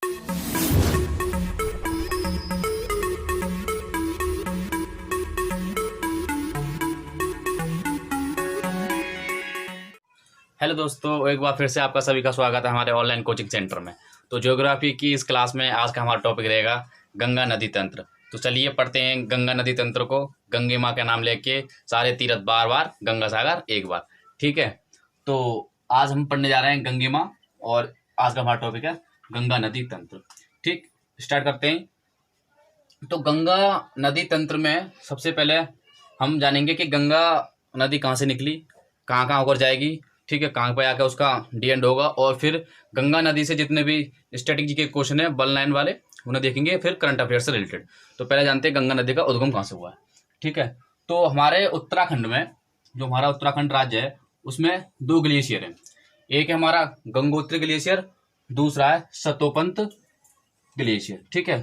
Hello दोस्तों, एक बार फिर से आपका सभी का स्वागत है हमारे ऑनलाइन कोचिंग सेंटर में। तो ज्योग्राफी की इस क्लास में आज का हमारा टॉपिक रहेगा गंगा नदी तंत्र। तो चलिए पढ़ते हैं गंगा नदी तंत्र को। गंगे माँ का नाम लेके सारे तीर्थ बार बार, गंगा सागर एक बार। ठीक है, तो आज हम पढ़ने जा रहे हैं गंगे माँ और आज का हमारा टॉपिक है गंगा नदी तंत्र। ठीक, स्टार्ट करते हैं। तो गंगा नदी तंत्र में सबसे पहले हम जानेंगे कि गंगा नदी कहाँ से निकली, कहाँ कहाँ होकर जाएगी, ठीक है, कहाँ पे आकर उसका डी एंड होगा, और फिर गंगा नदी से जितने भी स्टैटिक जी के क्वेश्चन है बल लाइन वाले उन्हें देखेंगे, फिर करंट अफेयर से रिलेटेड। तो पहले जानते हैं गंगा नदी का उद्गम कहाँ से हुआ है। ठीक है, तो हमारे उत्तराखंड में, जो हमारा उत्तराखंड राज्य है, उसमें दो ग्लेशियर हैं। एक है हमारा गंगोत्री ग्लेशियर, दूसरा है सतोपंत ग्लेशियर। ठीक है,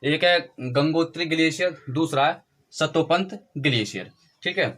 एक है गंगोत्री ग्लेशियर, दूसरा है सतोपंत ग्लेशियर। ठीक है,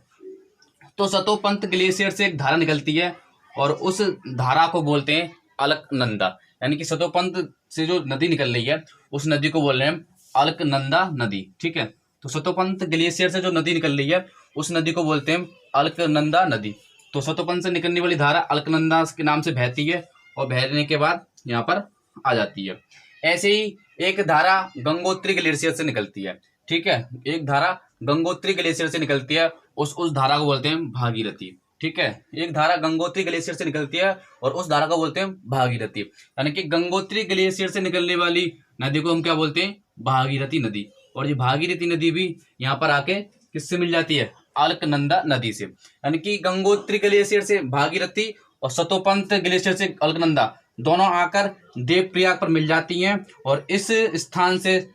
तो सतोपंत ग्लेशियर से एक धारा निकलती है और उस धारा को बोलते हैं अलकनंदा। यानी कि सतोपंत से जो नदी निकल रही है उस नदी को बोल रहे हैं अलकनंदा नदी। ठीक है, तो सतोपंत ग्लेशियर से जो नदी निकल रही है उस नदी को बोलते हैं अलकनंदा नदी। तो सतोपंत से निकलने वाली धारा अलकनंदा के नाम से बहती है और बहने के बाद यहाँ पर आ जाती है। ऐसे ही एक धारा गंगोत्री ग्लेशियर से निकलती है। ठीक है, एक धारा गंगोत्री ग्लेशियर से निकलती है, उस धारा को बोलते हैं भागीरथी। ठीक है, एक धारा गंगोत्री ग्लेशियर से निकलती है और उस धारा को बोलते हैं भागीरथी। यानी कि गंगोत्री ग्लेशियर से निकलने वाली नदी को हम क्या बोलते हैं, भागीरथी नदी। और ये भागीरथी नदी भी यहाँ पर आके किससे मिल जाती है, अलकनंदा नदी से। यानी कि गंगोत्री ग्लेशियर से भागीरथी और सतोपंत ग्लेशियर से अलकनंदा दोनों आकर देवप्रयाग पर मिल जाती हैं, और इस स्थान से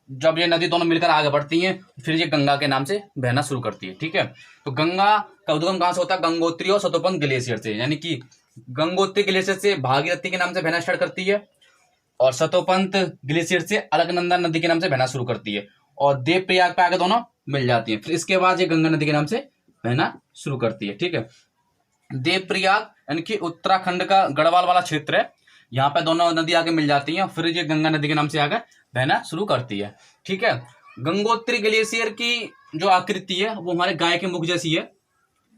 जब ये नदी दोनों मिलकर आगे बढ़ती हैं फिर ये गंगा के नाम से बहना शुरू करती है। ठीक है, तो गंगा का उद्गम कहाँ से होता है, गंगोत्री और सतोपंत ग्लेशियर से। यानी कि गंगोत्री ग्लेशियर से भागीरथी के नाम से बहना स्टार्ट करती है और सतोपंत ग्लेशियर से अलकनंदा नदी के नाम से बहना शुरू करती है, और देवप्रयाग पे आके दोनों मिल जाती है। फिर इसके बाद ये गंगा नदी के नाम से बहना शुरू करती है। ठीक है, देवप्रयाग यानी कि उत्तराखंड का गढ़वाल वाला क्षेत्र है, यहाँ पे दोनों नदी आके मिल जाती हैं, फिर ये गंगा नदी के नाम से आकर बहना शुरू करती है। ठीक है, गंगोत्री ग्लेशियर की जो आकृति है वो हमारे गाय के मुख जैसी है।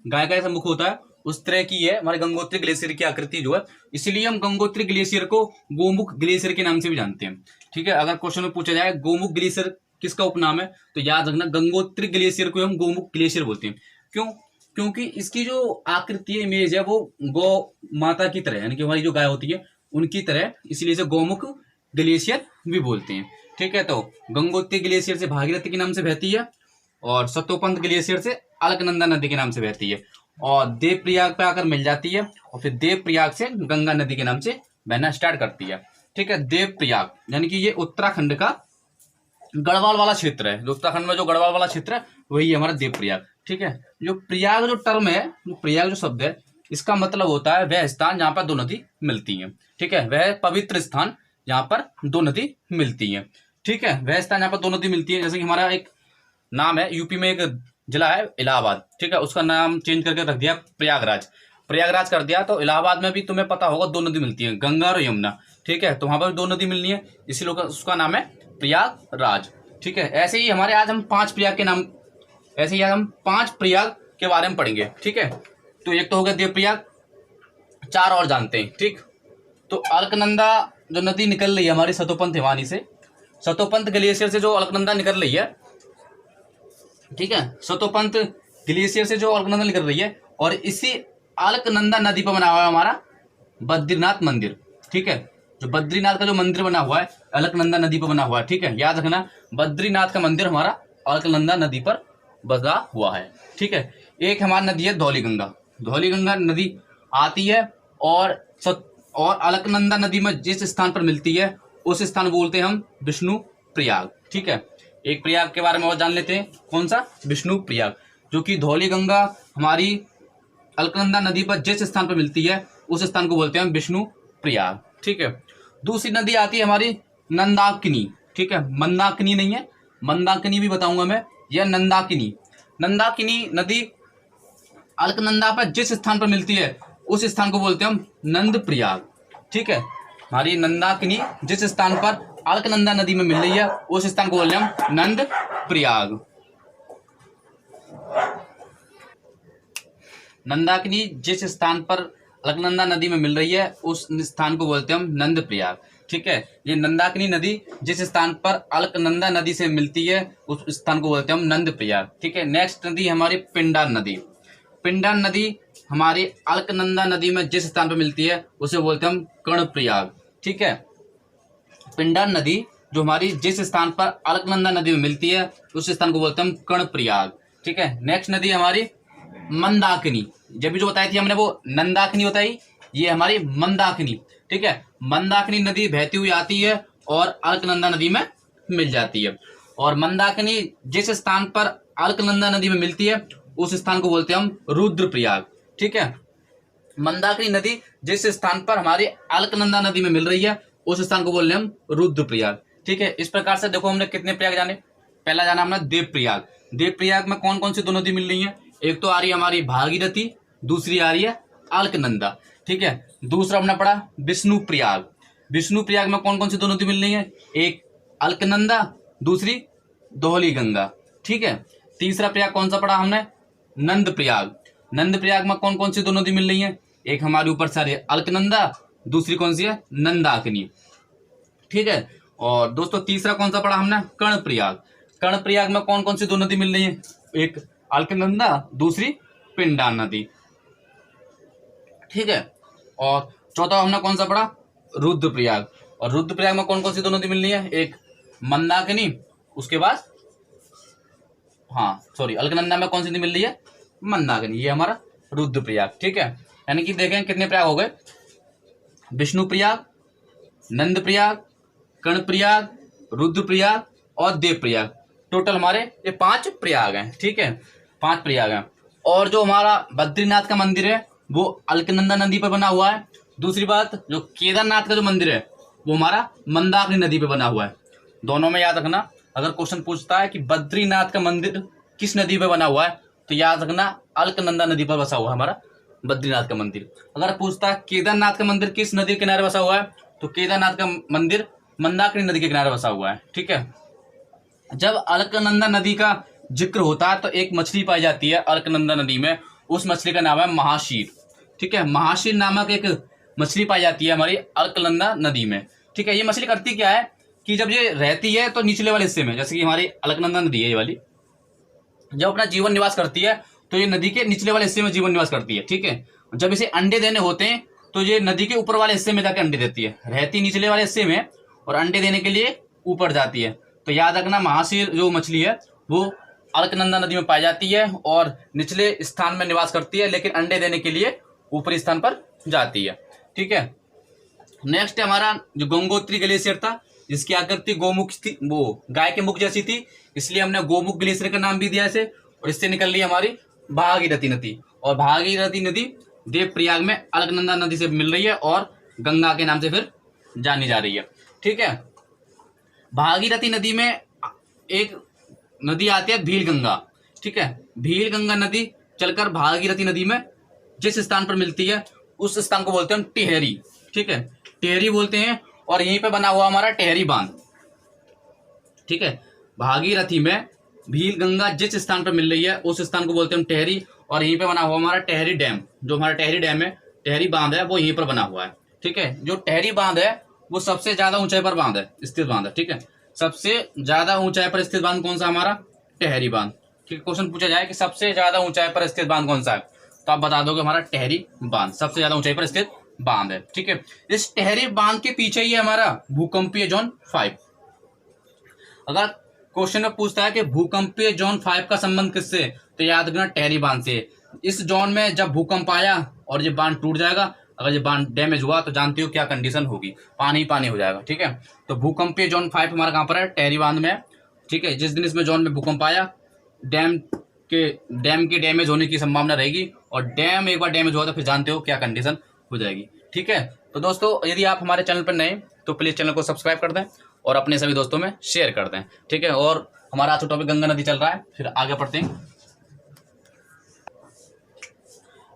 गाय का जैसा मुख होता है उस तरह की है हमारे गंगोत्री ग्लेशियर की आकृति जो है, इसलिए हम गंगोत्री ग्लेशियर को गोमुख ग्लेशियर के नाम से भी जानते हैं। ठीक है, अगर क्वेश्चन में पूछा जाए गोमुख ग्लेशियर किसका उपनाम है, तो याद रखना गंगोत्री ग्लेशियर को हम गोमुख ग्लेशियर बोलते हैं। क्यों? क्योंकि इसकी जो आकृति इमेज है वो गौ माता की तरह, यानी कि हमारी जो गाय होती है उनकी तरह, इसलिए इसे गोमुख ग्लेशियर भी बोलते हैं। ठीक है, तो गंगोत्री ग्लेशियर से भागीरथी के नाम से बहती है और सतोपंत ग्लेशियर से अलकनंदा नदी के नाम से बहती है, और देवप्रयाग पे आकर मिल जाती है, और फिर देवप्रयाग से गंगा नदी के नाम से बहना स्टार्ट करती है। ठीक है, देवप्रयाग यानी कि ये उत्तराखंड का गढ़वाल वाला क्षेत्र है। जो उत्तराखंड में जो गढ़वाल वाला क्षेत्र है वही है हमारा देवप्रयाग। ठीक है, जो प्रयाग जो टर्म है, जो प्रयाग जो शब्द है, इसका मतलब होता है वह स्थान जहाँ पर दो नदी मिलती हैं। ठीक है, वह पवित्र स्थान जहाँ पर दो नदी मिलती हैं। ठीक है, वह स्थान जहाँ पर दो नदी मिलती है, जैसे कि हमारा एक नाम है, यूपी में एक जिला है इलाहाबाद। ठीक है, उसका नाम चेंज करके रख दिया प्रयागराज, प्रयागराज कर दिया। तो इलाहाबाद में भी तुम्हें पता होगा दो नदी मिलती है, गंगा और यमुना। ठीक है, तो वहां पर दो नदी मिलनी है, इसीलिए उसका नाम है प्रयागराज। ठीक है, ऐसे ही हमारे आज हम पांच प्रयाग के नाम, ऐसे ही आज हम पांच प्रयाग के बारे में पढ़ेंगे। ठीक है, तो एक तो हो गया देवप्रयाग, चार और जानते हैं। ठीक, तो अलकनंदा जो नदी निकल रही है हमारी सतोपंत हिमानी से, सतोपंत ग्लेशियर से जो अलकनंदा निकल रही है, ठीक है, सतोपंत ग्लेशियर से जो अलकनंदा निकल रही है, और इसी अलकनंदा नदी पर बना हुआ है हमारा बद्रीनाथ मंदिर। ठीक है, जो बद्रीनाथ का जो मंदिर बना हुआ है अलकनंदा नदी पर बना हुआ है। ठीक है, याद रखना बद्रीनाथ का मंदिर हमारा अलकनंदा नदी पर बसा हुआ है। ठीक है, एक हमारी नदी है धौलीगंगा, धौलीगंगा नदी आती है और अलकनंदा नदी में जिस स्थान पर मिलती है उस स्थान बोलते हैं हम विष्णु प्रयाग। ठीक है, एक प्रयाग के बारे में और जान लेते हैं, कौन सा, विष्णु प्रयाग, जो कि धौलीगंगा हमारी अलकनंदा नदी पर जिस स्थान पर मिलती है उस स्थान को बोलते हैं विष्णु प्रयाग। ठीक है, दूसरी नदी आती है हमारी नंदाकिनी। ठीक है, मंदाकिनी नहीं है, मंदाकिनी भी बताऊंगा मैं, यह नंदाकिनी। नंदाकिनी नदी अलकनंदा पर जिस स्थान पर मिलती है उस स्थान को बोलते हैं हम नंद प्रयाग। ठीक है, हमारी नंदाकिनी जिस स्थान पर अलकनंदा नदी में मिल रही है उस स्थान को बोलते हैं हम नंद प्रयाग। नंदाकिनी जिस स्थान पर अलकनंदा नदी में मिल रही है उस स्थान को बोलते हैं हम नंद प्रयाग। ठीक है, ये नंदाकिनी नदी जिस स्थान पर अलकनंदा नदी से मिलती है उस स्थान को बोलते हैं हम नंद प्रयाग। ठीक है, नेक्स्ट नदी हमारी पिंडार नदी। पिंडार नदी हमारी अलकनंदा नदी में जिस स्थान पर मिलती है उसे बोलते हैं हम कर्णप्रयाग। ठीक है, पिंडार नदी जो हमारी जिस स्थान पर अलकनंदा नदी में मिलती है उस स्थान को बोलते हैं हम कर्णप्रयाग। ठीक है, नेक्स्ट नदी हमारी मंदाकिनी। जब भी जो बताई थी हमने वो नंदाकिनी बताई, ये हमारी मंदाकिनी। ठीक है, मंदाकिनी नदी बहती हुई आती है और अलकनंदा नदी में मिल जाती है। और मंदाकिनी जिस स्थान पर अलकनंदा नदी में मिलती है उस स्थान को बोलते हैं हम रुद्रप्रयाग। ठीक है, मंदाकिनी नदी जिस स्थान पर हमारी अलकनंदा नदी में मिल रही है उस स्थान को बोल रहे हैं हम रुद्रप्रयाग। ठीक है, इस प्रकार से देखो हमने कितने प्रयाग जाने। पहला जाना हमने देवप्रयाग। देवप्रयाग में कौन कौन सी दो नदी मिल रही है? एक तो आ रही है हमारी भागीरथी, दूसरी आ रही है अलकनंदा। ठीक है, दूसरा हमने पढ़ा विष्णु प्रयाग। विष्णु प्रयाग में कौन कौन सी दो नदी मिल रही है? एक अलकनंदा, दूसरी दोहली गंगा। ठीक है, तीसरा प्रयाग कौन सा पढ़ा हमने? नंद प्रयाग। नंद प्रयाग में कौन कौन सी दो नदी मिल रही है? एक हमारे ऊपर से आ रही है अलकनंदा, दूसरी कौन सी है? नंदाकिनी। ठीक है, और दोस्तों तीसरा कौन सा पढ़ा हमने? कर्णप्रयाग। कर्णप्रयाग में कौन कौन सी दो नदी मिल रही है? एक अलकनंदा, दूसरी पिंडार नदी। ठीक है, और चौथा हमने कौन सा पढ़ा? रुद्रप्रयाग। और रुद्रप्रयाग में कौन कौन सी दो नदी मिल रही है? एक मंदाकिनी, उसके बाद अलकनंदा में कौन सी नदी मिल रही है? मंदाकिनी। ये हमारा रुद्रप्रयाग। ठीक है, यानी कि देखें कितने प्रयाग हो गए? विष्णु प्रयाग, नंद प्रयाग, कर्णप्रयाग, रुद्रप्रयाग और देवप्रयाग। टोटल हमारे ये 5 प्रयाग हैं। ठीक है, 5 प्रयाग हैं। और जो हमारा बद्रीनाथ का मंदिर है वो अलकनंदा नदी पर बना हुआ है। दूसरी बात, जो केदारनाथ का जो मंदिर है वो हमारा मंदाकिनी नदी पे बना हुआ है। दोनों में याद रखना, अगर क्वेश्चन पूछता है कि बद्रीनाथ का मंदिर किस नदी पे बना हुआ है तो याद रखना अलकनंदा नदी पर बसा हुआ है हमारा बद्रीनाथ का मंदिर। अगर पूछता है केदारनाथ का मंदिर किस नदी के किनारे बसा हुआ है तो केदारनाथ का मंदिर मंदाकिनी नदी के किनारे बसा हुआ है। ठीक है, जब अलकनंदा नदी का जिक्र होता है तो एक मछली पाई जाती है अलकनंदा नदी में, उस मछली का नाम है महाशीर। ठीक है, महाशीर नामक एक मछली पाई जाती है हमारी अलकनंदा नदी में। ठीक है, ये मछली करती क्या है कि जब ये रहती है तो निचले वाले हिस्से में, जैसे कि हमारी अलकनंदा नदी है ये वाली, जब अपना जीवन निवास करती है तो ये नदी के निचले वाले हिस्से में जीवन निवास करती है। ठीक है, जब इसे अंडे देने होते हैं तो ये नदी के ऊपर वाले हिस्से में जाकर अंडे देती है। रहती निचले वाले हिस्से में और अंडे देने के लिए ऊपर जाती है। तो याद रखना महाशीर जो मछली है वो अलकनंदा नदी में पाई जाती है और निचले स्थान में निवास करती है, लेकिन अंडे देने के लिए ऊपरी स्थान पर जाती है। ठीक है, नेक्स्ट हमारा जो गंगोत्री ग्लेशियर था, जिसकी आकृति गोमुख थी, वो गाय के मुख जैसी थी, इसलिए हमने गोमुख ग्लेशियर का नाम भी दिया इसे। और इससे निकल रही हमारी भागीरथी नदी। और भागीरथी नदी देवप्रयाग में अलकनंदा नदी से मिल रही है और गंगा के नाम से फिर जानी जा रही है। ठीक है, भागीरथी नदी में एक नदी आती है भील गंगा। ठीक है, भील गंगा नदी चलकर भागीरथी नदी में जिस स्थान पर मिलती है उस स्थान को बोलते हैं हम टेहरी। ठीक है, टेहरी बोलते हैं। और यहीं पे बना हुआ हमारा टेहरी बांध। ठीक है, भागीरथी में भील गंगा जिस स्थान पर मिल रही है उस स्थान को बोलते हैं हम टेहरी। और यहीं पे बना हुआ हमारा टेहरी डैम, जो हमारा टेहरी डैम है, टेहरी बांध है, वो यहीं पर बना हुआ है। ठीक है, जो टेहरी बांध है वो सबसे ज्यादा ऊंचाई पर बांध है, स्थित बांध है। ठीक है, सबसे ज्यादा ऊंचाई पर स्थित बांध कौन सा? हमारा टेहरी बांध। ठीक है, क्वेश्चन पूछा जाए कि सबसे ज्यादा ऊंचाई पर स्थित बांध कौन सा है तो आप बता दोगे हमारा टेहरी बांध सबसे ज्यादा ऊंचाई पर स्थित बांध है। ठीक है, इस टेहरी बांध के पीछे ही है हमारा भूकंपीय जोन 5। अगर क्वेश्चन में पूछता है कि भूकंपीय जोन 5 का संबंध किससे, तो याद रखना टेहरी बांध से। इस जोन में जब भूकंप आया और ये बांध टूट जाएगा, अगर ये बांध डैमेज हुआ तो जानते हो क्या कंडीशन होगी, पानी ही पानी हो जाएगा। ठीक है, तो भूकंपीय जोन 5 हमारा कहाँ पर है? टेहरी बांध में। ठीक है, जिस दिन इसमें जोन में भूकंप आया, डैम के डैमेज होने की संभावना रहेगी, और डैम एक बार डैमेज हुआ तो फिर जानते हो क्या कंडीशन हो जाएगी। ठीक है, तो दोस्तों यदि आप हमारे चैनल पर नए तो प्लीज चैनल को सब्सक्राइब कर दें और अपने सभी दोस्तों में शेयर कर दें। ठीक है, और हमारा आज टॉपिक गंगा नदी चल रहा है, फिर आगे पढ़ते हैं।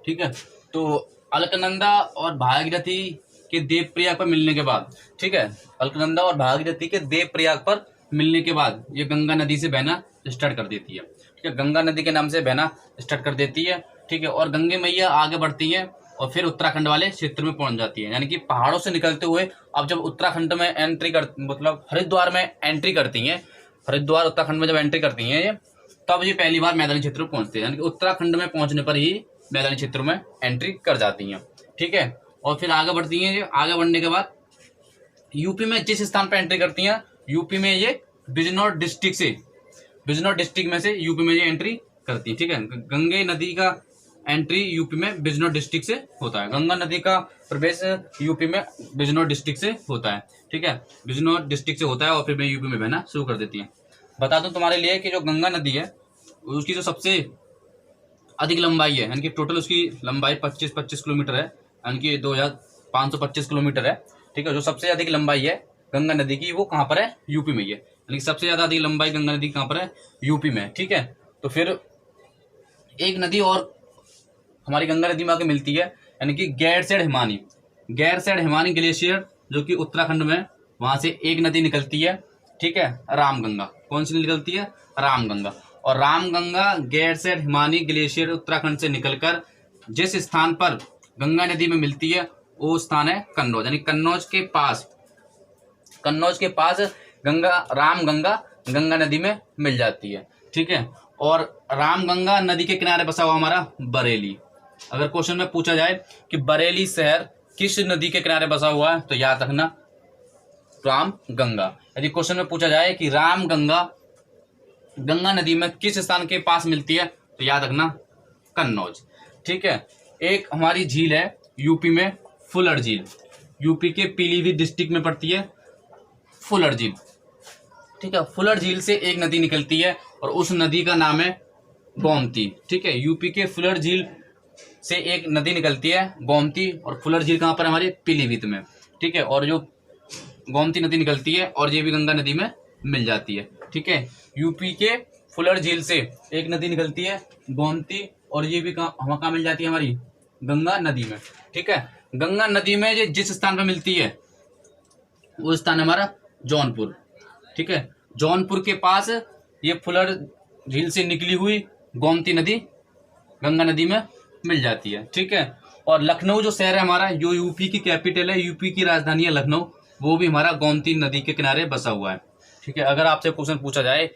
ठीक है, तो अलकनंदा और भागीरथी कि देवप्रयाग पर मिलने के बाद, ठीक है, अलकनंदा और भागीरथी के देवप्रयाग पर मिलने के बाद ये गंगा नदी से बहना स्टार्ट कर देती है, ठीक है, गंगा नदी के नाम से बहना स्टार्ट कर देती है, ठीक है। और गंगे मैया आगे बढ़ती है और फिर उत्तराखंड वाले क्षेत्र में पहुंच जाती है, यानी कि पहाड़ों से निकलते हुए अब जब उत्तराखंड में एंट्री कर, मतलब हरिद्वार में एंट्री करती हैं, हरिद्वार उत्तराखंड में जब एंट्री करती हैं ये, तब ये पहली बार मैदानी क्षेत्र में पहुंचते हैं, यानी कि उत्तराखंड में पहुंचने पर ही मैदानी क्षेत्र में एंट्री कर जाती हैं, ठीक है। और फिर आगे बढ़ती हैं, ये आगे बढ़ने के बाद यूपी में जिस स्थान पर एंट्री करती हैं, यूपी में ये बिजनौर डिस्ट्रिक्ट से, बिजनौर डिस्ट्रिक्ट में से यूपी में ये एंट्री करती है, ठीक है। गंगे नदी का एंट्री यूपी में बिजनौर डिस्ट्रिक्ट से होता है, गंगा नदी का प्रवेश यूपी में बिजनौर डिस्ट्रिक्ट से होता है, ठीक है, बिजनौर डिस्ट्रिक्ट से होता है और फिर यूपी में बहना शुरू कर देती है। बता दूं तुम्हारे लिए कि जो गंगा नदी है उसकी जो सबसे अधिक लंबाई है, यानी कि टोटल उसकी लंबाई 25 किलोमीटर है, यानी कि 2525 किलोमीटर है, ठीक है। जो सबसे अधिक लंबाई है गंगा नदी की वो कहाँ पर है, यूपी में ही है, यानी कि सबसे ज्यादा अधिक लंबाई गंगा नदी कहाँ पर है, यूपी में, ठीक है। तो फिर एक नदी और हमारी गंगा नदी में आके मिलती है, यानी कि गैरसैंण हिमानी ग्लेशियर जो कि उत्तराखंड में, वहां से एक नदी निकलती है, ठीक है, रामगंगा। कौन सी निकलती है, रामगंगा। और रामगंगा गैरसैंण हिमानी ग्लेशियर उत्तराखंड से निकलकर जिस स्थान पर गंगा नदी में मिलती है वो स्थान है कन्नौज, यानी कन्नौज के पास रामगंगा गंगा नदी में मिल जाती है, ठीक है। और रामगंगा नदी के किनारे बसा हुआ हमारा बरेली। अगर क्वेश्चन में पूछा जाए कि बरेली शहर किस नदी के किनारे बसा हुआ है, तो याद रखना रामगंगा। यदि क्वेश्चन में पूछा जाए कि रामगंगा गंगा नदी में किस स्थान के पास मिलती है, तो याद रखना कन्नौज, ठीक है। एक हमारी झील है यूपी में, फुलर झील, यूपी के पीलीभीत डिस्ट्रिक्ट में पड़ती है फुलर झील, ठीक है। फुलर झील से एक नदी निकलती है और उस नदी का नाम है गोमती, ठीक है। यूपी के फुलर झील से एक नदी निकलती है गोमती, और फुलर झील कहाँ पर हमारे पीलीभीत में, ठीक है। और जो गोमती नदी निकलती है और ये भी गंगा नदी में मिल जाती है, ठीक है। यूपी के फुलर झील से एक नदी निकलती है गोमती, और ये भी कहाँ मिल जाती है, हमारी गंगा नदी में, ठीक है। गंगा नदी में ये जिस स्थान पर मिलती है वो स्थान है हमारा जौनपुर, ठीक है। जौनपुर के पास ये फुलर झील से निकली हुई गोमती नदी गंगा नदी में मिल जाती है, ठीक है। और लखनऊ जो शहर है हमारा, जो यूपी की कैपिटल है, यूपी की राजधानी है लखनऊ, वो भी हमारा गोमती नदी के किनारे बसा हुआ है, ठीक है। अगर आपसे क्वेश्चन पूछा जाए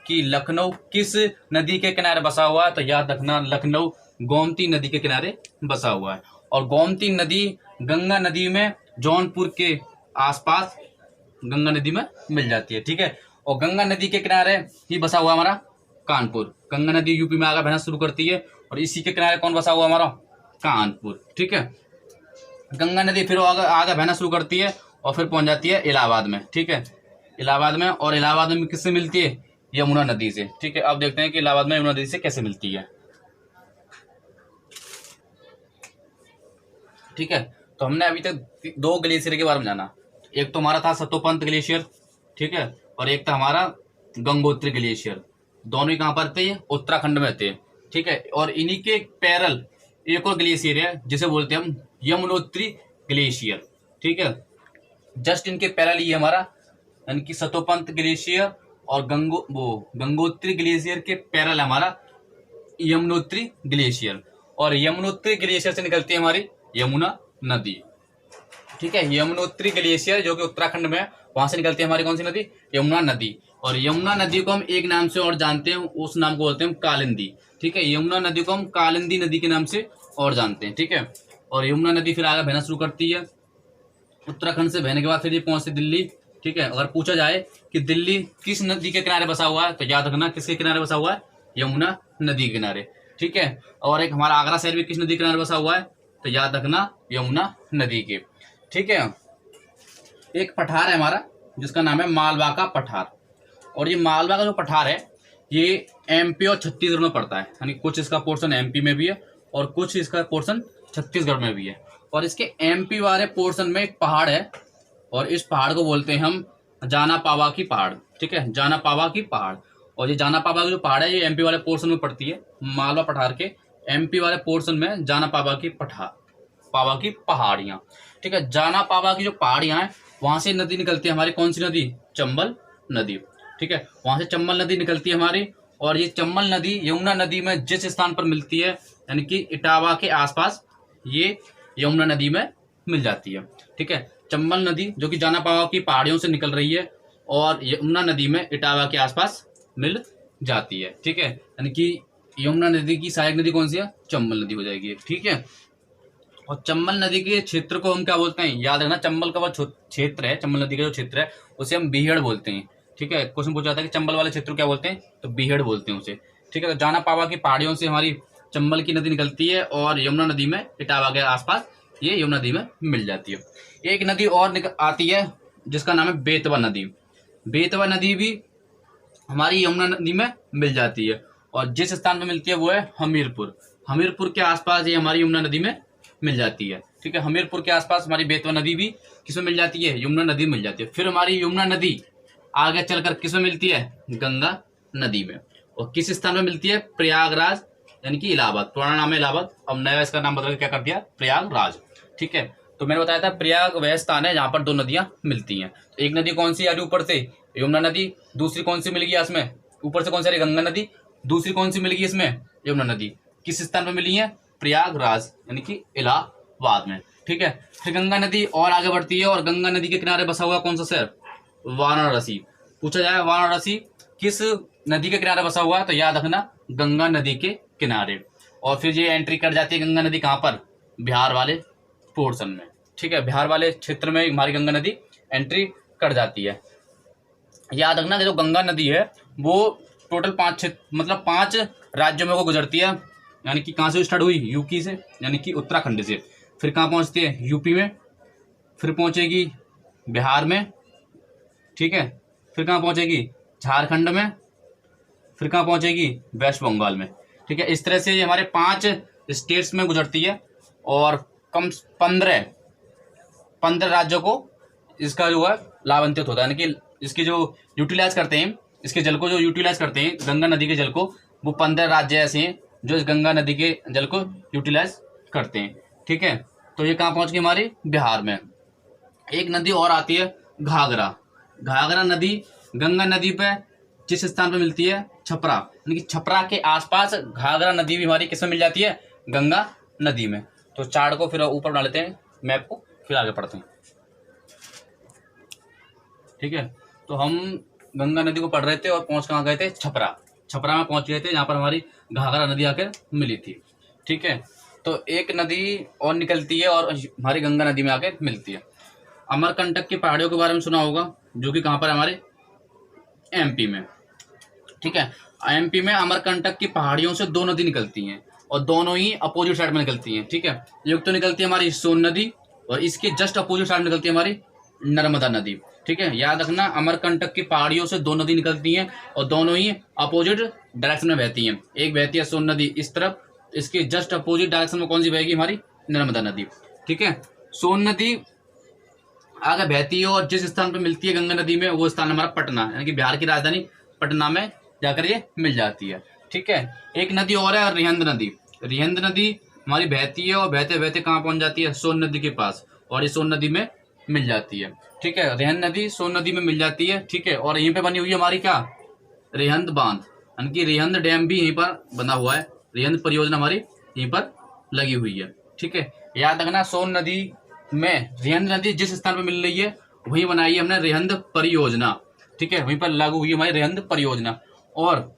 कि लखनऊ किस नदी के किनारे बसा हुआ है, तो याद रखना लखनऊ गोमती नदी के किनारे बसा हुआ है। और गोमती नदी गंगा नदी में जौनपुर के आसपास गंगा नदी में मिल जाती है, ठीक है। और गंगा नदी के किनारे ही बसा हुआ हमारा कानपुर। गंगा नदी यूपी में आगे बहना शुरू करती है और इसी के किनारे कौन बसा हुआ हमारा, कानपुर, ठीक है। गंगा नदी फिर आगे बहना शुरू करती है और फिर पहुंच जाती है इलाहाबाद में, ठीक है, इलाहाबाद में। और इलाहाबाद में किससे मिलती है, यमुना नदी से, ठीक है। अब देखते हैं कि इलाहाबाद में यमुना नदी से कैसे मिलती है, ठीक है। तो हमने अभी तक दो ग्लेशियर के बारे में जाना, एक तो हमारा था सतोपंत ग्लेशियर, ठीक है, और एक था हमारा गंगोत्री ग्लेशियर। दोनों ही कहाँ पर थे, उत्तराखंड में थे, ठीक है। और इन्हीं के पैरल एक और ग्लेशियर है जिसे बोलते हैं हम यमुनोत्री ग्लेशियर, ठीक है। जस्ट इनके पैरल ये हमारा, यानी कि सतोपंत ग्लेशियर और गंगोत्री ग्लेशियर के पैरल हमारा यमुनोत्री ग्लेशियर। और यमुनोत्री ग्लेशियर से निकलती है हमारी यमुना नदी, ठीक है। यमुनोत्री ग्लेशियर जो कि उत्तराखंड में, वहां से निकलती है हमारी कौन सी नदी, यमुना नदी। और यमुना नदी को हम एक नाम से और जानते हैं, उस नाम को बोलते हैं कालिंदी, ठीक है। यमुना नदी को हम कालिंदी नदी के नाम से और जानते हैं, ठीक है। और यमुना नदी फिर आगे बहना शुरू करती है, उत्तराखंड से बहने के बाद फिर ये पहुंचती दिल्ली, ठीक है। अगर पूछा जाए कि दिल्ली किस नदी के किनारे बसा हुआ है, तो याद रखना किसके किनारे बसा हुआ है, यमुना नदी के किनारे, ठीक है। और एक हमारा आगरा शहर भी किस नदी के किनारे बसा हुआ है, तो याद रखना यमुना नदी के, ठीक है। एक पठार है हमारा जिसका नाम है मालवा का पठार, और ये मालवा का जो पठार है ये एमपी और छत्तीसगढ़ में पड़ता है, यानी कुछ इसका पोर्शन एमपी में भी है और कुछ इसका पोर्शन छत्तीसगढ़ में भी है। और इसके एमपी वाले पोर्शन में एक पहाड़ है और इस पहाड़ को बोलते हैं हम जाना पावा की पहाड़, ठीक है, जाना पावा की पहाड़। और ये जाना पावा की जो पहाड़ है ये एमपी वाले पोर्शन में पड़ती है, मालवा पठार के एमपी वाले पोर्शन में जाना पावा की पठार, पावा की पहाड़ियाँ। ठीक है, जाना पावा की जो पहाड़ियाँ हैं वहां से नदी निकलती है हमारी, कौन सी नदी? चंबल नदी। ठीक है, वहां से चंबल नदी निकलती है हमारी, और ये चंबल नदी यमुना नदी में जिस स्थान पर मिलती है, यानी कि इटावा के आसपास, ये यमुना नदी में मिल जाती है। ठीक है, चंबल नदी जो कि जाना पावा की पहाड़ियों से निकल रही है और यमुना नदी में इटावा के आसपास मिल जाती है। ठीक है, यानी कि यमुना नदी की सहायक नदी कौन सी है? चंबल नदी हो जाएगी। ठीक है, और चंबल नदी के क्षेत्र को हम क्या बोलते हैं? याद रखना, चंबल का वो क्षेत्र है, चंबल नदी का जो क्षेत्र है उसे हम बीहड़ बोलते हैं। ठीक है, क्वेश्चन पूछा जाता है कि चंबल वाले क्षेत्र को क्या बोलते हैं? तो बीहड़ बोलते हैं उसे। ठीक है, तो जाना पावा की पहाड़ियों से हमारी चंबल की नदी निकलती है और यमुना नदी में इटावा के आसपास ये यमुना नदी में मिल जाती है। एक नदी और आती है जिसका नाम है बेतवा नदी। बेतवा नदी भी हमारी यमुना नदी में मिल जाती है, और जिस स्थान पर मिलती है वो है हमीरपुर। हमीरपुर के आसपास ये हमारी यमुना नदी में मिल जाती है। ठीक है, हमीरपुर के आसपास हमारी बेतवा नदी भी किसमें मिल जाती है? यमुना नदी में मिल जाती है। फिर हमारी यमुना नदी आगे चलकर किसमें मिलती है? गंगा नदी में। और किस स्थान में मिलती है? प्रयागराज, यानी कि इलाहाबाद। पुराना नाम है इलाहाबाद, अब नया इसका नाम बदल के क्या कर दिया? प्रयागराज। ठीक है, तो मैंने बताया था प्रयाग वह स्थान है जहां पर दो नदियां मिलती हैं। तो एक नदी कौन सी आ रही ऊपर से? यमुना नदी। दूसरी कौन सी मिल गई इसमें? ऊपर से कौन सी आ रही? गंगा नदी। दूसरी कौन सी मिल गई इसमें? यमुना नदी। किस स्थान पर मिली है? प्रयागराज, यानी कि इलाहाबाद में। ठीक है, फिर गंगा नदी और आगे बढ़ती है, और गंगा नदी के किनारे बसा हुआ कौन सा शहर? वाराणसी। पूछा जाए वाराणसी किस नदी के किनारे बसा हुआ है, तो याद रखना गंगा नदी के किनारे। और फिर ये एंट्री कर जाती है गंगा नदी कहाँ पर? बिहार वाले पोर्शन में। ठीक है, बिहार वाले क्षेत्र में हमारी गंगा नदी एंट्री कर जाती है। याद रखना कि जो गंगा नदी है वो टोटल 5 राज्यों में वो गुजरती है। यानी कि कहाँ से स्टार्ट हुई? यूपी से, यानी कि उत्तराखंड से। फिर कहाँ पहुँचती है? यूपी में। फिर पहुँचेगी बिहार में। ठीक है, फिर कहाँ पहुँचेगी? झारखंड में। फिर कहाँ पहुँचेगी? वेस्ट बंगाल में। ठीक है, इस तरह से ये हमारे 5 स्टेट्स में गुजरती है, और कम 15 राज्यों को इसका जो है लाभान्वित होता है। यानी कि इसकी जो यूटिलाइज करते हैं, इसके जल को जो यूटिलाइज करते हैं गंगा नदी के जल को, वो 15 राज्य ऐसे हैं जो इस गंगा नदी के जल को यूटिलाइज करते हैं। ठीक है, तो ये कहाँ पहुँच गई? हमारी बिहार में। एक नदी और आती है घाघरा। घाघरा नदी गंगा नदी पे जिस स्थान पे मिलती है? छपरा, यानी कि छपरा के आसपास घाघरा नदी भी हमारी किसमें मिल जाती है? गंगा नदी में। तो चार्ट को फिर ऊपर बना लेते हैं, मैप को, फिर आगे पढ़ते हैं। ठीक है, तो हम गंगा नदी को पढ़ रहे थे और पहुंच कहाँ गए थे? छपरा। छपरा में पहुंच गए थे जहाँ पर हमारी घाघरा नदी आकर मिली थी। ठीक है, तो एक नदी और निकलती है और हमारी गंगा नदी में आकर मिलती है। अमरकंटक की पहाड़ियों के बारे में सुना होगा, जो कि कहाँ पर? हमारे एमपी में। ठीक है, एमपी में अमरकंटक की पहाड़ियों से 2 नदी निकलती हैं, और दोनों ही अपोजिट साइड में निकलती हैं। ठीक है, एक तो निकलती है हमारी सोन नदी, और इसके जस्ट अपोजिट साइड में निकलती है हमारी नर्मदा नदी। ठीक है, याद रखना अमरकंटक की पहाड़ियों से 2 नदी निकलती हैं, और दोनों ही अपोजिट डायरेक्शन में बहती हैं। एक बहती है सोन नदी इस तरफ, इसके जस्ट अपोजिट डायरेक्शन में कौन सी बहेगी? हमारी नर्मदा नदी। ठीक है, सोन नदी आगे बहती है, और जिस स्थान पर मिलती है गंगा नदी में वो स्थान हमारा पटना, यानी कि बिहार की राजधानी पटना में जाकर ये मिल जाती है। ठीक है, एक नदी और है रिहंद नदी। रिहंद नदी हमारी बहती है, और बहते बहते कहाँ पहुंच जाती है? सोन नदी के पास, और ये सोन नदी में मिल जाती है। ठीक है, रिहंद नदी सोन नदी में मिल जाती है। ठीक है, और यहीं पे बनी हुई है हमारी क्या? रिहंद बांध, यानी कि रिहंद डैम भी यहीं पर बना हुआ है। रिहंद परियोजना हमारी यहीं पर लगी हुई है। ठीक है, याद रखना सोन नदी में रिहंद नदी जिस स्थान पर मिल रही है वहीं बनाई है हमने रिहंद परियोजना। ठीक है, वहीं पर लागू हुई है हमारी रिहंद परियोजना, और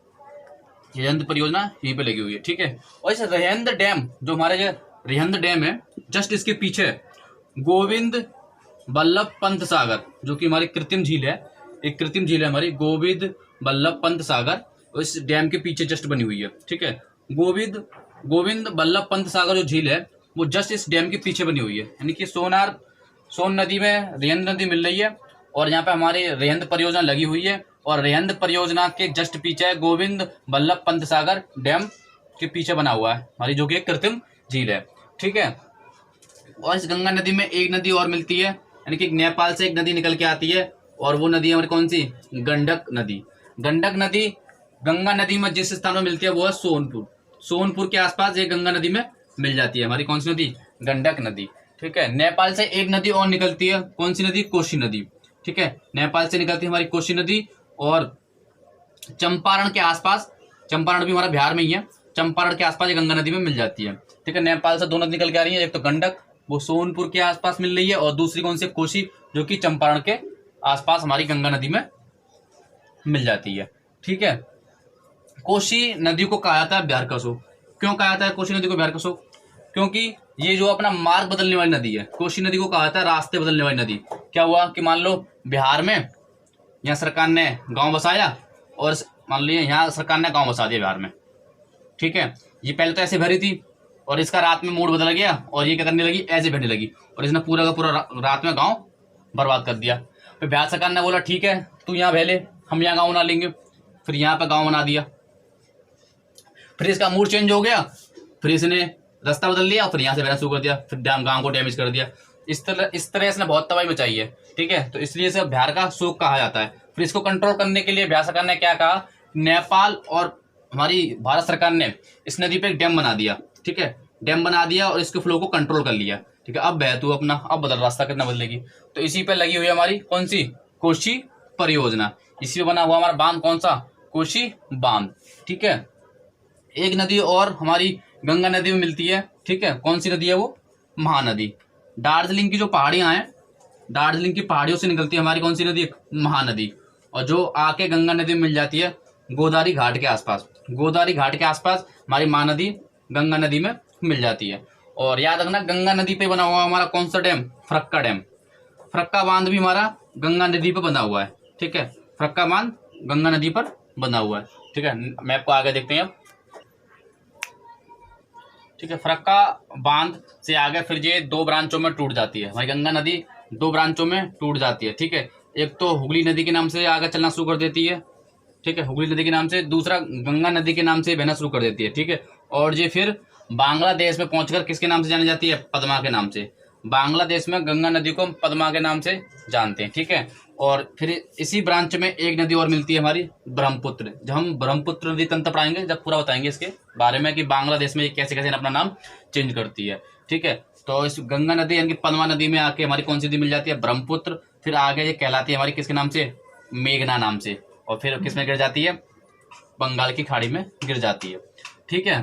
रिहंद परियोजना यहीं पे लगी हुई है। ठीक है, और इस रिहंद डैम, जो हमारे जो रिहंद डैम है, जस्ट इसके पीछे गोविंद बल्लभ पंत सागर, जो कि हमारी कृत्रिम झील है। एक कृत्रिम झील है हमारी गोविंद बल्लभ पंत सागर, इस डैम के पीछे जस्ट बनी हुई है। ठीक है, गोविंद बल्लभ पंत सागर जो झील है वो जस्ट इस डैम के पीछे बनी हुई है। यानी कि सोन नदी में रिहंद नदी मिल रही है, और यहाँ पे हमारी रिहंद परियोजना लगी हुई है, और रिहंद परियोजना के जस्ट पीछे है गोविंद बल्लभ पंत सागर डैम के पीछे बना हुआ है हमारी, जो कि एक कृत्रिम झील है। ठीक है, और इस गंगा नदी में एक नदी और मिलती है, यानी कि नेपाल से एक नदी निकल के आती है, और वो नदी हमारी कौन सी? गंडक नदी। गंडक नदी गंगा नदी में जिस स्थान में मिलती है वो है सोनपुर। सोनपुर के आसपास ये गंगा नदी में मिल जाती है हमारी, कौन सी नदी? गंडक नदी। ठीक है, नेपाल से एक नदी और निकलती है, कौन सी नदी? कोसी नदी। ठीक है, नेपाल से निकलती है हमारी कोसी नदी, और चंपारण के आसपास, चंपारण भी हमारा बिहार में ही है, चंपारण के आसपास ये गंगा नदी में मिल जाती है। ठीक है, नेपाल से दो नदी निकल के आ रही है, एक तो गंडक वो सोनपुर के आसपास मिल रही है, और दूसरी कौन सी? कोसी, जो कि चंपारण के आसपास हमारी गंगा नदी में मिल जाती है। ठीक है, कोसी नदी को कहा जाता है बिहार का अशोक। क्यों कहा जाता है कोसी नदी को बिहार का अशोक? क्योंकि ये जो अपना मार्ग बदलने वाली नदी है, कोसी नदी को कहा जाता है रास्ते बदलने वाली नदी। क्या हुआ कि मान लो बिहार में यहाँ सरकार ने गांव बसाया, और मान लीजिए यहाँ सरकार ने गांव बसा दिया बिहार में। ठीक है, ये पहले तो ऐसे भरी थी, और इसका रात में मूड बदल गया, और ये क्या करने लगी? ऐसे भरने लगी, और इसने पूरा का पूरा रात में गांव बर्बाद कर दिया। फिर बिहार सरकार ने बोला ठीक है तू यहाँ बह ले, हम यहाँ गाँव बना लेंगे। फिर यहाँ पे गाँव बना दिया, फिर इसका मूड चेंज हो गया, फिर इसने रास्ता बदल लिया, और फिर यहाँ से बहना शुरू कर दिया, फिर गाँव को डैमेज कर दिया। इस तरह इसने बहुत तबाही मचाई है। ठीक है, तो इसलिए इसे बिहार का शोक कहा जाता है। फिर इसको कंट्रोल करने के लिए बिहार सरकार ने क्या कहा? नेपाल और हमारी भारत सरकार ने इस नदी पे एक डैम बना दिया। ठीक है, डैम बना दिया और इसके फ्लो को कंट्रोल कर लिया। ठीक है, अब बह तू अपना, अब बदल रास्ता कितना बदलेगी। तो इसी पे लगी हुई है हमारी कौन सी? कोसी परियोजना। इसी पे बना हुआ हमारा बांध, कौन सा? कोसी बांध। ठीक है, एक नदी और हमारी गंगा नदी में मिलती है। ठीक है, कौन सी नदी है वो? महानदी। दार्जिलिंग की जो पहाड़ियां हैं, दार्जिलिंग की पहाड़ियों से निकलती है हमारी कौन सी नदी? महानदी। और जो आके गंगा नदी में मिल जाती है गोदावरी घाट के आसपास। गोदावरी घाट के आसपास हमारी महानदी गंगा नदी में मिल जाती है। और याद रखना, गंगा नदी पे बना हुआ हमारा कौन सा डैम? फरक्का डैम। फरक्का बांध भी हमारा गंगा नदी पे बना हुआ है। ठीक है, फरक्का बांध गंगा नदी पर बना हुआ है। ठीक है, मैप को आगे देखते हैं अब। ठीक है, फरक्का बांध से आगे फिर ये दो ब्रांचों में टूट जाती है हमारी गंगा नदी, दो ब्रांचों में टूट जाती है। ठीक है, एक तो हुगली नदी के नाम से आगे चलना शुरू कर देती है। ठीक है, हुगली नदी के नाम से, दूसरा गंगा नदी के नाम से बहना शुरू कर देती है। ठीक है, और ये फिर बांग्लादेश में पहुंचकर किसके नाम से जानी जाती है? पद्मा के नाम से। बांग्लादेश में गंगा नदी को पद्मा के नाम से जानते हैं। ठीक है, और फिर इसी ब्रांच में एक नदी और मिलती है हमारी, ब्रह्मपुत्र। जब हम ब्रह्मपुत्र नदी तंत्र पढ़ाएंगे, जब पूरा बताएंगे इसके बारे में कि बांग्लादेश में कैसे कैसे अपना नाम चेंज करती है। ठीक है, तो इस गंगा नदी यानी कि पद्मा नदी में आके हमारी कौन सी नदी मिल जाती है? ब्रह्मपुत्र। फिर आगे ये कहलाती है हमारी किसके नाम से? मेघना नाम से। और फिर किस में गिर जाती है? बंगाल की खाड़ी में गिर जाती है। ठीक है,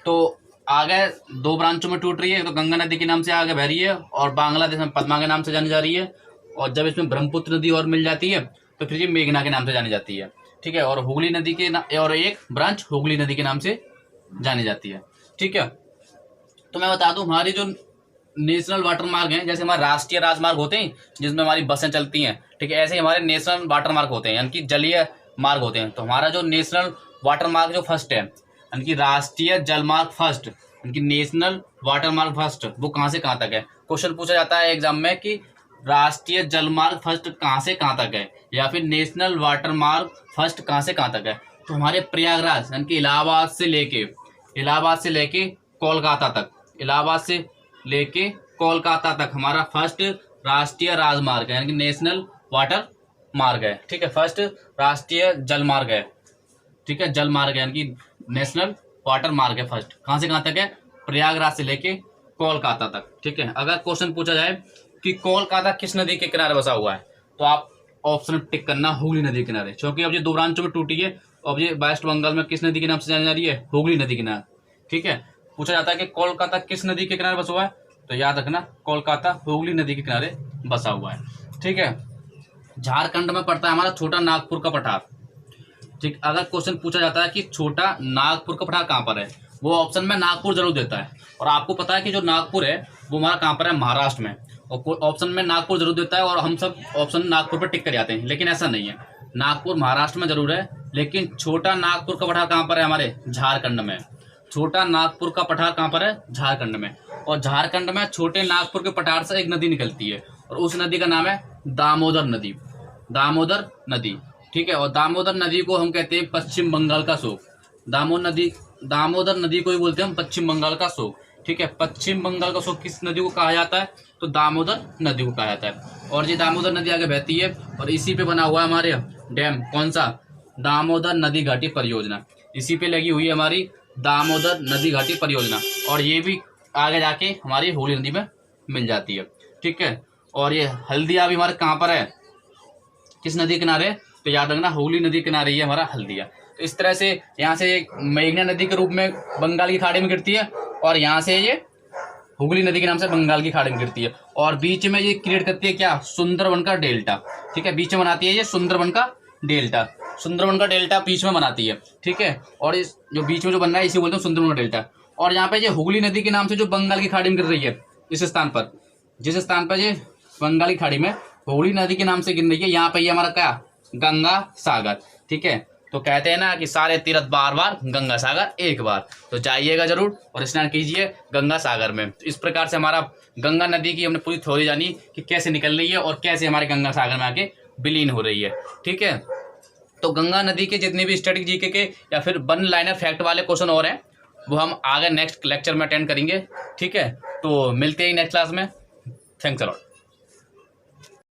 तो आगे दो ब्रांचों में टूट रही है, तो गंगा नदी के नाम से आगे बह रही है, और बांग्लादेश में पद्मा के नाम से जानी जा रही है। और जब इसमें ब्रह्मपुत्र नदी और मिल जाती है तो फिर ये मेघना के नाम से जानी जाती है। ठीक है, और हुगली नदी के और एक ब्रांच हुगली नदी के नाम से जानी जाती है। ठीक है, तो मैं बता दूं हमारी जो नेशनल वाटर मार्ग हैं, जैसे हमारे राष्ट्रीय राजमार्ग होते हैं जिसमें हमारी बसें चलती हैं, ठीक है, ऐसे ही हमारे नेशनल वाटर मार्ग होते हैं, यानी कि जलीय मार्ग होते हैं। तो हमारा जो नेशनल वाटर मार्ग जो फर्स्ट है, यानी कि राष्ट्रीय जल मार्ग फर्स्ट, यानी कि नेशनल वाटर मार्ग फर्स्ट, वो कहाँ से कहाँ तक है? क्वेश्चन पूछा जाता है एग्जाम में कि राष्ट्रीय जल मार्ग फर्स्ट कहाँ से कहाँ तक है, या फिर नेशनल वाटर मार्ग फर्स्ट कहाँ से कहाँ तक है। तो हमारे प्रयागराज यानी कि इलाहाबाद से लेके कोलकाता तक, इलाहाबाद से लेके कोलकाता तक हमारा फर्स्ट राष्ट्रीय राजमार्ग है, यानी कि नेशनल वाटर मार्ग है। ठीक है, फर्स्ट राष्ट्रीय जल मार्ग है। ठीक है, जल मार्ग है यानी कि नेशनल वाटर मार्ग है फर्स्ट। कहाँ से कहाँ तक है? प्रयागराज से लेके कोलकाता तक। ठीक है, अगर क्वेश्चन पूछा जाए कि कोलकाता किस नदी के किनारे बसा हुआ है, तो आप ऑप्शन टिक करना हुगली नदी के किनारे, क्योंकि अब ये दो ब्रांचों में टूटी है। अब ये वेस्ट बंगाल में किस नदी के नाम से जानी जा रही है? हुगली नदी के नाम। ठीक है, पूछा जाता है कि कोलकाता किस नदी के किनारे बसा हुआ है, तो याद रखना कोलकाता हुगली नदी के किनारे बसा हुआ है। ठीक है, झारखंड में पड़ता है हमारा छोटा नागपुर का पठार। ठीक, अगर क्वेश्चन पूछा जाता है कि छोटा नागपुर का पठार कहाँ पर है, वो ऑप्शन में नागपुर जरूर देता है। और आपको पता है कि जो नागपुर है वो हमारा कहाँ पर है? महाराष्ट्र में। और ऑप्शन में नागपुर जरूर देता है, और हम सब ऑप्शन नागपुर पर टिक कर जाते हैं, लेकिन ऐसा नहीं है। नागपुर महाराष्ट्र में जरूर है, लेकिन छोटा नागपुर का पठार कहाँ पर है? हमारे झारखंड में। छोटा नागपुर का पठार कहाँ पर है? झारखंड में। और झारखंड में छोटे नागपुर के पठार से एक नदी निकलती है, और उस नदी का नाम है दामोदर नदी। दामोदर नदी। ठीक है, और दामोदर नदी को हम कहते हैं पश्चिम बंगाल का शोक। दामोदर नदी को ही बोलते हैं हम पश्चिम बंगाल का शोक। ठीक है, पश्चिम बंगाल का शोक किस नदी को कहा जाता है? तो दामोदर नदी को कहा जाता है। और ये दामोदर नदी आगे बहती है, और इसी पे बना हुआ है हमारे डैम, कौन सा? दामोदर नदी घाटी परियोजना। इसी पे लगी हुई है हमारी दामोदर नदी घाटी परियोजना। और ये भी आगे जाके हमारी हुगली नदी में मिल जाती है। ठीक है, और ये हल्दिया भी हमारे कहाँ पर है, किस नदी किनारे, तो याद रखना हुगली नदी किनारे ही है हमारा हल्दिया। तो इस तरह से यहाँ से मेघना नदी के रूप में बंगाल की खाड़ी में गिरती है, और यहाँ से ये हुगली नदी के नाम से बंगाल की खाड़ी में गिरती है, और बीच में ये क्रिएट करती है क्या, सुंदरबन का डेल्टा। ठीक है, बीच में बनाती है ये सुंदरबन का डेल्टा, सुंदरबन का डेल्टा बीच में बनाती है। ठीक है, और इस जो बीच में जो बन रहा है इसी बोलते हैं सुंदरबन का डेल्टा। और यहाँ पे ये हुगली नदी के नाम से जो बंगाल की खाड़ी में गिर रही है, इस स्थान पर, जिस स्थान पर ये बंगाल की खाड़ी में हुगली नदी के नाम से गिर रही है, यहाँ पे ये हमारा क्या, गंगा सागर। ठीक है, तो कहते हैं ना कि सारे तीर्थ बार बार, गंगा सागर एक बार, तो जाइएगा जरूर और स्नान कीजिए गंगा सागर में। तो इस प्रकार से हमारा गंगा नदी की हमने पूरी थ्योरी जानी कि कैसे निकल रही है और कैसे हमारे गंगा सागर में आके विलीन हो रही है। ठीक है, तो गंगा नदी के जितने भी स्टैटिक जीके के या फिर वन लाइनर फैक्ट वाले क्वेश्चन और हैं वो हम आगे नेक्स्ट लेक्चर में अटेंड करेंगे। ठीक है, तो मिलते हैं नेक्स्ट क्लास में। Thanks a lot.